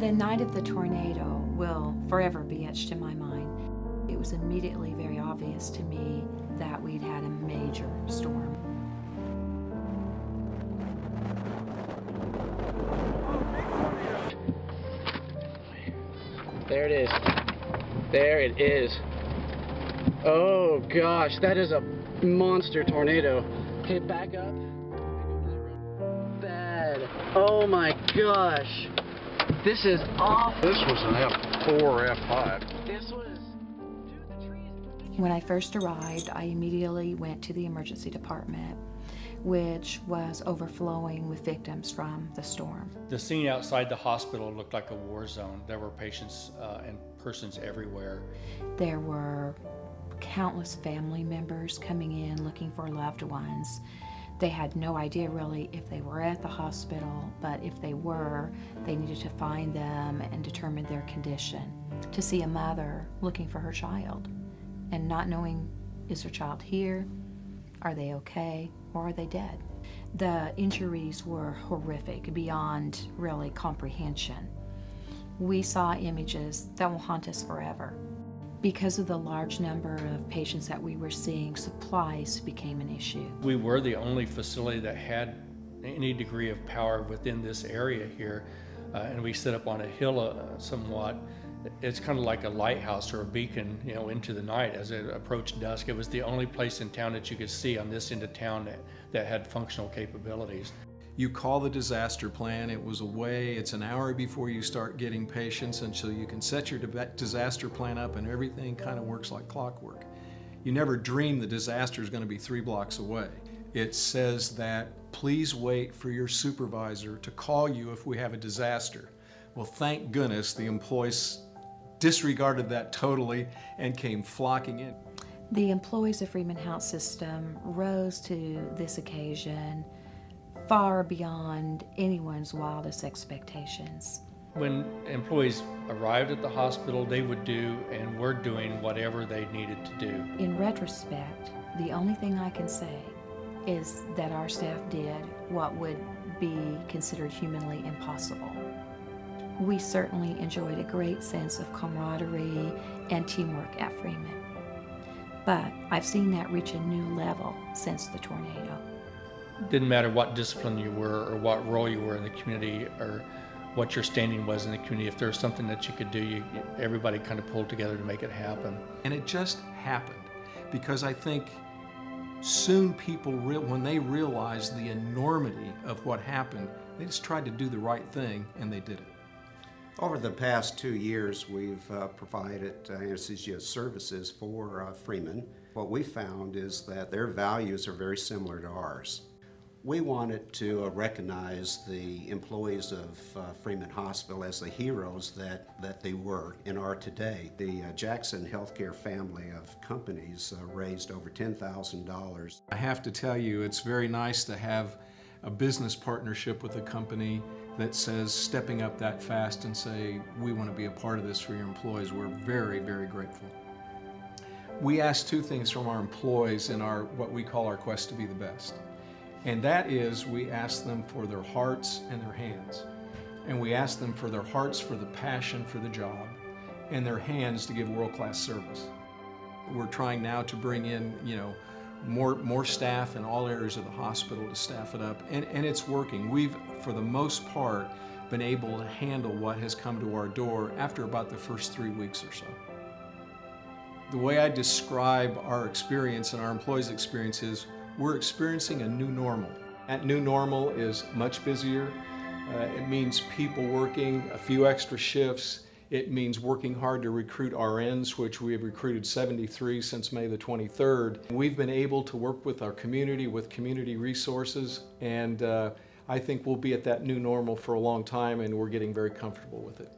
The night of the tornado will forever be etched in my mind. It was immediately very obvious to me that we'd had a major storm. There it is. There it is. Oh gosh, that is a monster tornado. Okay, back up. Bad. Oh my gosh. This is awful. This was an F4 or F5. This was... Dude, the trees... When I first arrived, I immediately went to the emergency department, which was overflowing with victims from the storm. The scene outside the hospital looked like a war zone. There were patients and persons everywhere. There were countless family members coming in looking for loved ones. They had no idea really if they were at the hospital, but if they were, they needed to find them and determine their condition. To see a mother looking for her child and not knowing, is her child here? Are they okay? Or are they dead? The injuries were horrific beyond really comprehension. We saw images that will haunt us forever. Because of the large number of patients that we were seeing, supplies became an issue. We were the only facility that had any degree of power within this area here, and we sit up on a hill somewhat. It's kind of like a lighthouse or a beacon, you know, into the night as it approached dusk. It was the only place in town that you could see on this end of town that had functional capabilities. You call the disaster plan, it was away, it's an hour before you start getting patients, and so you can set your disaster plan up and everything kind of works like clockwork. You never dream the disaster is going to be 3 blocks away. It says that please wait for your supervisor to call you if we have a disaster. Well, thank goodness the employees disregarded that totally and came flocking in. The employees of Freeman Health System rose to this occasion far beyond anyone's wildest expectations. When employees arrived at the hospital, they would do and were doing whatever they needed to do. In retrospect, the only thing I can say is that our staff did what would be considered humanly impossible. We certainly enjoyed a great sense of camaraderie and teamwork at Freeman. But I've seen that reach a new level since the tornado. Didn't matter what discipline you were or what role you were in the community or what your standing was in the community. If there was something that you could do, everybody kind of pulled together to make it happen. And it just happened because I think soon people, when they realized the enormity of what happened, they just tried to do the right thing and they did it. Over the past 2 years, we've provided anesthesia services for Freeman. What we found is that their values are very similar to ours. We wanted to recognize the employees of Freeman Hospital as the heroes that they were and are today. The Jackson Healthcare family of companies raised over $10,000. I have to tell you, it's very nice to have a business partnership with a company that says stepping up that fast and say, we want to be a part of this for your employees. We're very, very grateful. We ask 2 things from our employees in our what we call our quest to be the best. And that is, we ask them for their hearts and their hands. And we ask them for their hearts for the passion for the job and their hands to give world-class service. We're trying now to bring in, more staff in all areas of the hospital to staff it up, and it's working. We've, for the most part, been able to handle what has come to our door after about the first 3 weeks or so. The way I describe our experience and our employees' experience is we're experiencing a new normal. That new normal is much busier. It means people working a few extra shifts. It means working hard to recruit RNs, which we have recruited 73 since May the 23rd. We've been able to work with our community, with community resources, and I think we'll be at that new normal for a long time, and we're getting very comfortable with it.